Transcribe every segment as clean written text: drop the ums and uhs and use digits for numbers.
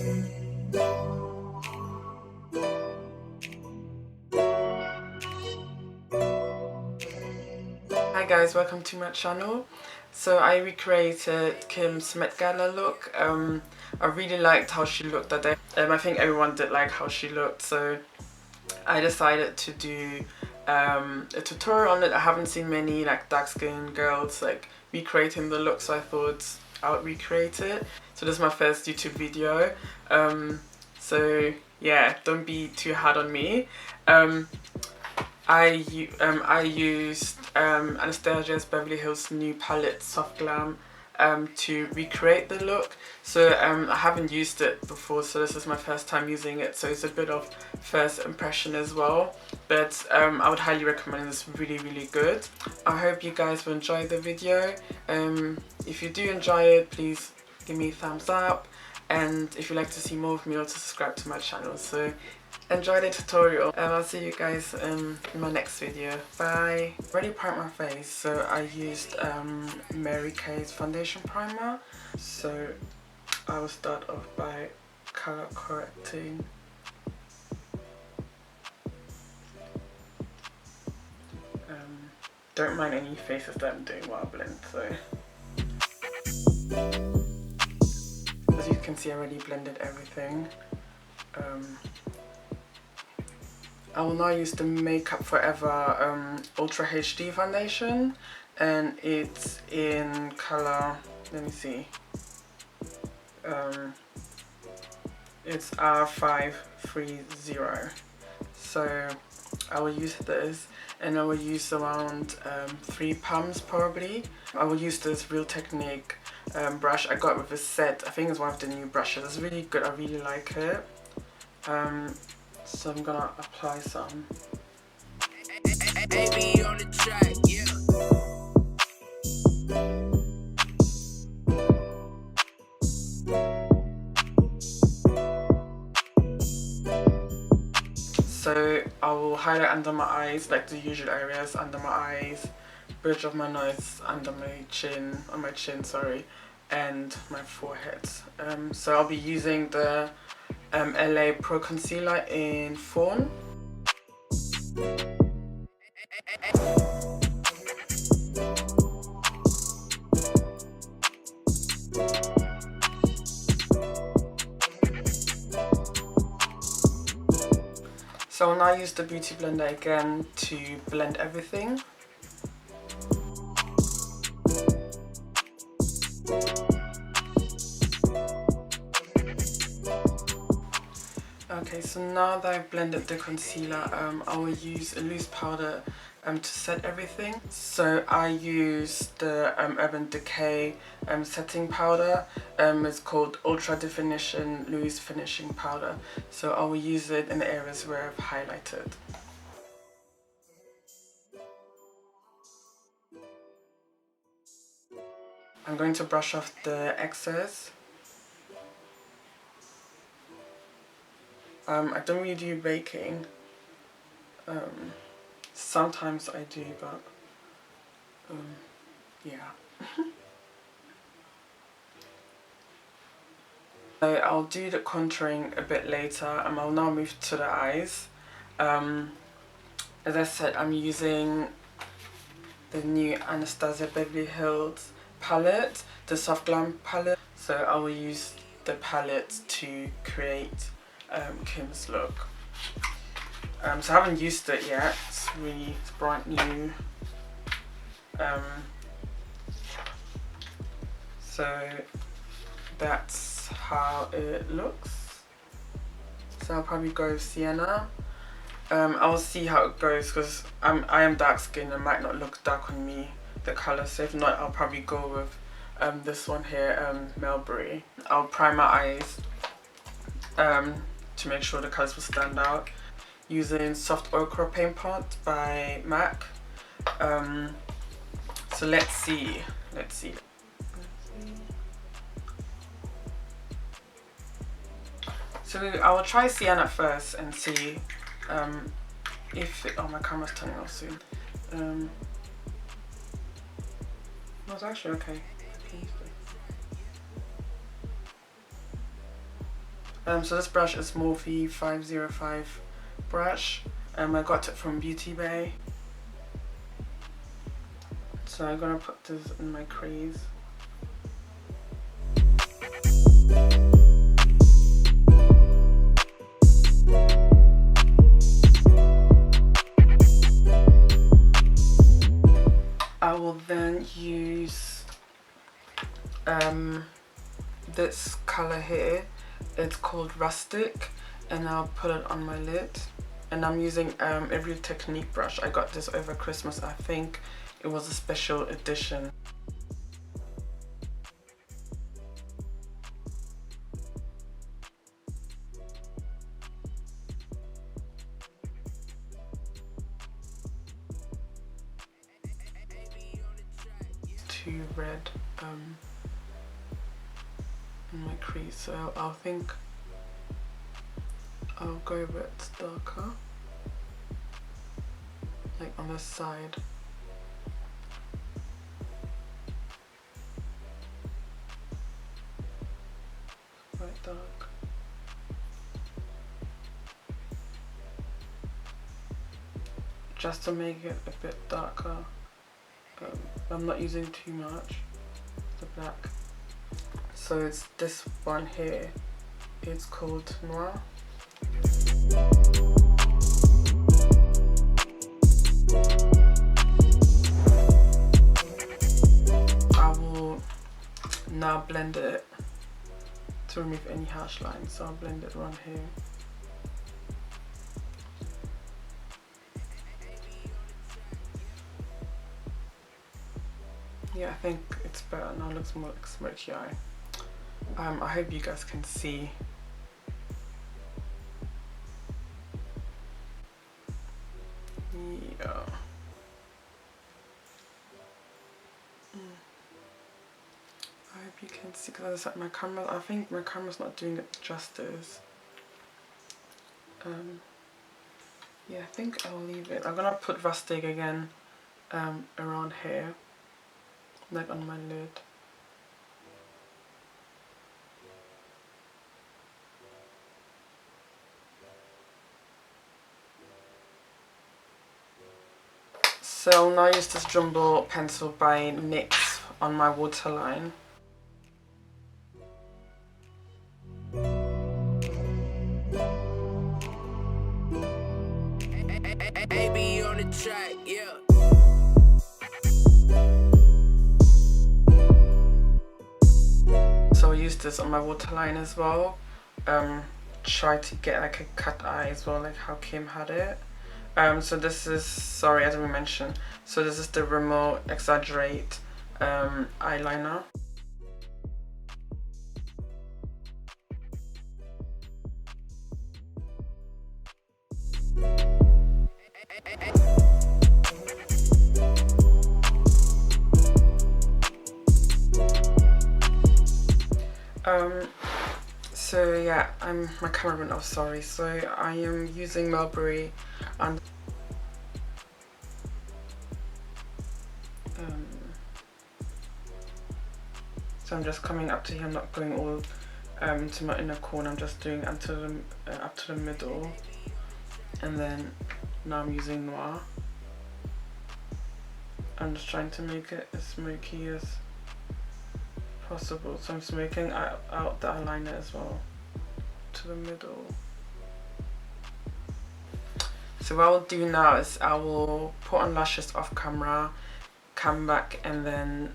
Hi guys, welcome to my channel. So I recreated Kim's Met Gala look. I really liked how she looked that day. I think everyone did like how she looked, so I decided to do a tutorial on it. I haven't seen many like dark skinned girls like recreating the look, so I thought I would recreate it. So this is my first YouTube video. So yeah, don't be too hard on me. I used Anastasia's Beverly Hills new palette Soft Glam to recreate the look. So I haven't used it before, so this is my first time using it, so it's a bit of first impression as well, but I would highly recommend it. It's really good. I hope you guys will enjoy the video. If you do enjoy it, please give me a thumbs up, and if you'd like to see more of me, also subscribe to my channel. So enjoy the tutorial, and I'll see you guys in my next video. Bye. Already primed my face, so I used Mary Kay's foundation primer. So I will start off by color correcting. Don't mind any faces that I'm doing while I blend. So as you can see, I already blended everything. I will now use the Makeup Forever Ultra HD foundation, and it's in color, let me see, it's R530. So I will use this, and I will use around 3 pumps probably. I will use this Real Technique brush I got with a set. I think it's one of the new brushes. It's really good, I really like it. So I'm gonna apply some. On the track, yeah. So I will highlight under my eyes, like the usual areas under my eyes, bridge of my nose, under my chin, on my chin, sorry, and my forehead. So I'll be using the LA Pro Concealer in Fawn. So I'll now use the Beauty Blender again to blend everything. Okay, so now that I've blended the concealer, I will use a loose powder to set everything. So I use the Urban Decay setting powder. It's called Ultra Definition Loose Finishing Powder. So I will use it in the areas where I've highlighted. I'm going to brush off the excess. I don't really do baking. Sometimes I do, but yeah. So I'll do the contouring a bit later, and I'll now move to the eyes. As I said, I'm using the new Anastasia Beverly Hills palette, the Soft Glam palette. So I will use the palette to create Kim's look. So I haven't used it yet. It's brand new. So that's how it looks. So I'll probably go with Sienna. I'll see how it goes, because I am dark skinned and might not look dark on me, the colour. So if not, I'll probably go with this one here, Mulberry. I'll prime my eyes to make sure the colours will stand out, using Soft Ochre Paint Pot by MAC. So let's see. So I will try Sienna first and see if it, oh, my camera's turning off soon. No, it's actually okay. So this brush is Morphe 505 brush. I got it from Beauty Bay. So I'm gonna put this in my crease. I will then use this color here. It's called Rustic, and I'll put it on my lid. And I'm using Every Technique brush. I got this over Christmas. I think it was a special edition. Too red in my crease, so I'll think I'll go a bit darker, like on this side. Quite dark. Just to make it a bit darker. I'm not using too much, the black. So it's this one here. It's called Noir. I will now blend it to remove any harsh lines. So I'll blend it around here. Yeah, I think it's better now. It looks more like smoky eye. I hope you guys can see. Yeah. I hope you can see, because like my camera, I think my camera's not doing it justice. Yeah, I think I'll leave it. I'm gonna put Rustic again around here, like on my lid. So I'll now use this jumbo pencil by NYX on my waterline. AB on the track, yeah. So I use this on my waterline as well. Try to get like a cut eye as well, like how Kim had it. So this is, sorry I didn't mention, so this is the Rimmel Exaggerate eyeliner. So yeah, my camera went off, sorry. So I am using Mulberry and so I'm just coming up to here. I'm not going all to my inner corner. I'm just doing until the, up to the middle, and then now I'm using Noir. I'm just trying to make it as smoky as possible. So I'm smoking out the eyeliner as well to the middle. So what I'll do now is I will put on lashes off camera, come back, and then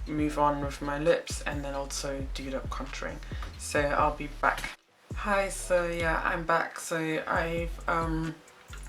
move on with my lips, and then also do the contouring. So I'll be back. Hi, so yeah, I'm back. So I've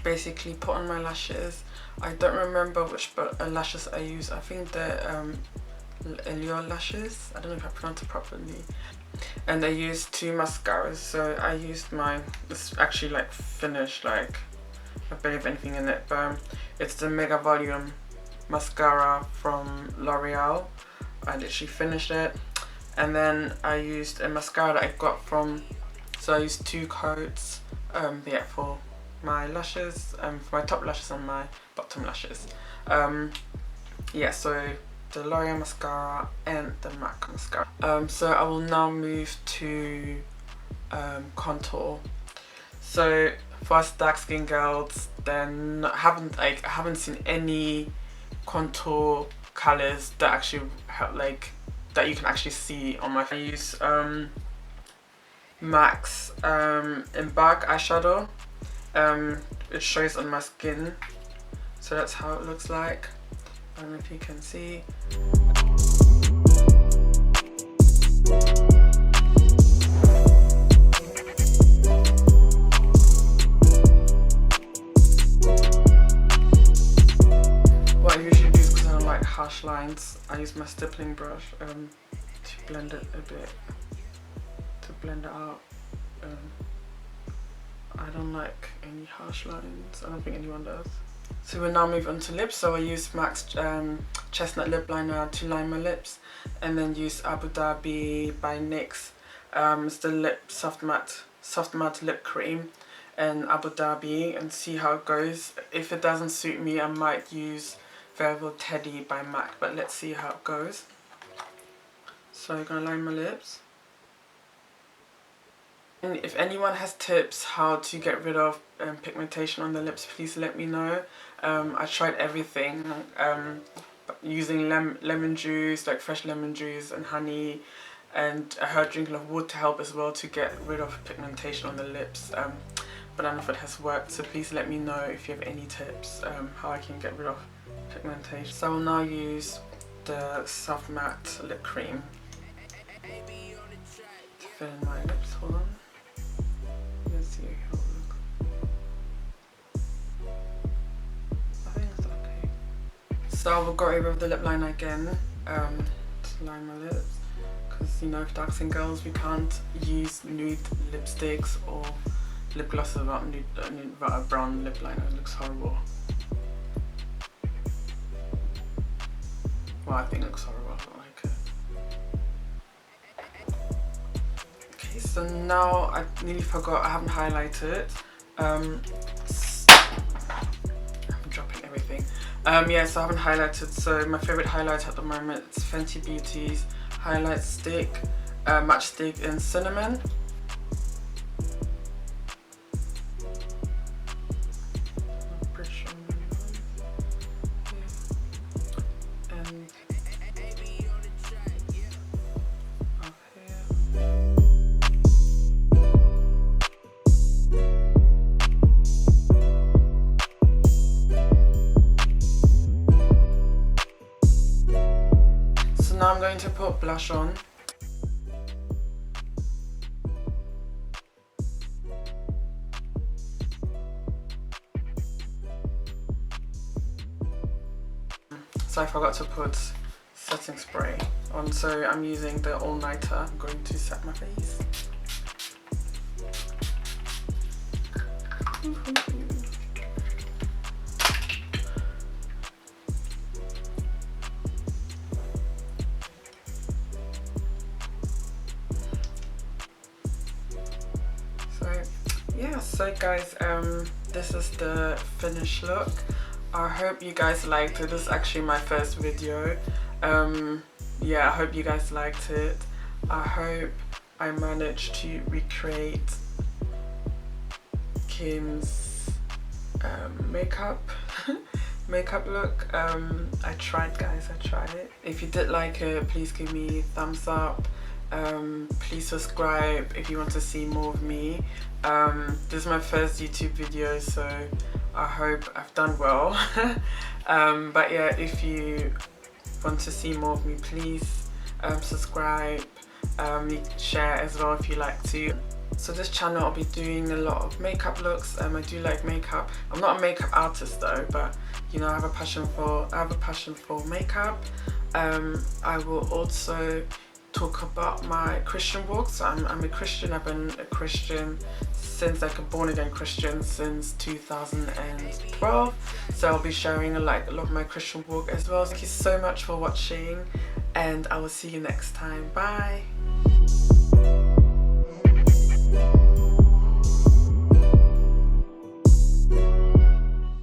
basically put on my lashes. I don't remember which lashes I use. I think the Allure lashes. I don't know if I pronounced it properly. And I used two mascaras. So I used my, it's actually like finished, like I barely have anything in it, but it's the Mega Volume mascara from L'Oreal. I literally finished it. And then I used a mascara that I got from, so I used two coats yeah, for my lashes, for my top lashes and my bottom lashes. Yeah, so the L'Oreal mascara and the MAC mascara. So I will now move to contour. So for us dark skin girls, then I haven't seen any contour colors that actually help, like that you can actually see on my face. I use NYX Embark eyeshadow. It shows on my skin, so that's how it looks like. I don't know if you can see. What I usually do is, because I don't like harsh lines, I use my stippling brush to blend it a bit, to blend it out. I don't like any harsh lines. I don't think anyone does. So we'll now move on to lips. So I use MAC's Chestnut lip liner to line my lips, and then use Abu Dhabi by NYX. It's the soft matte lip cream in Abu Dhabi, and see how it goes. If it doesn't suit me, I might use Beverly Teddy by MAC, but let's see how it goes. So I'm gonna line my lips. And if anyone has tips how to get rid of pigmentation on the lips, please let me know. I tried everything, using lemon juice, like fresh lemon juice and honey, and I heard drinking of water help as well to get rid of pigmentation on the lips, but none of it has worked. So please let me know if you have any tips how I can get rid of pigmentation. So I'll now use the soft matte lip cream to fill in my lips. Hold on. Let's see how it looks. I think it's okay. So I will go over with the lip liner again to line my lips, because you know, for dark skin girls, we can't use nude lipsticks or lip glosses without a brown lip liner. It looks horrible. Well, I think it looks horrible. I don't like it. Okay, so now I nearly forgot, I haven't highlighted. I'm dropping everything. Yeah, so I haven't highlighted. So my favorite highlight at the moment is Fenty Beauty's highlight stick, match stick in cinnamon. Now I'm going to put blush on. So I forgot to put setting spray on, so I'm using the all-nighter. I'm going to set my face. Yeah, so guys, this is the finished look. I hope you guys liked it. This is actually my first video. Yeah, I hope you guys liked it. I hope I managed to recreate Kim's makeup look. I tried, guys, I tried. If you did like it, please give me a thumbs up. Please subscribe if you want to see more of me. This is my first YouTube video, so I hope I've done well. But yeah, if you want to see more of me, please subscribe, share as well if you like to. So this channel, I'll be doing a lot of makeup looks. I do like makeup. I'm not a makeup artist though, but you know, I have a passion for makeup. I will also talk about my Christian walk. So I'm a Christian. I've been a Christian since, like a born again Christian since 2012. So I'll be sharing like a lot of my Christian walk as well. Thank you so much for watching, and I will see you next time. Bye.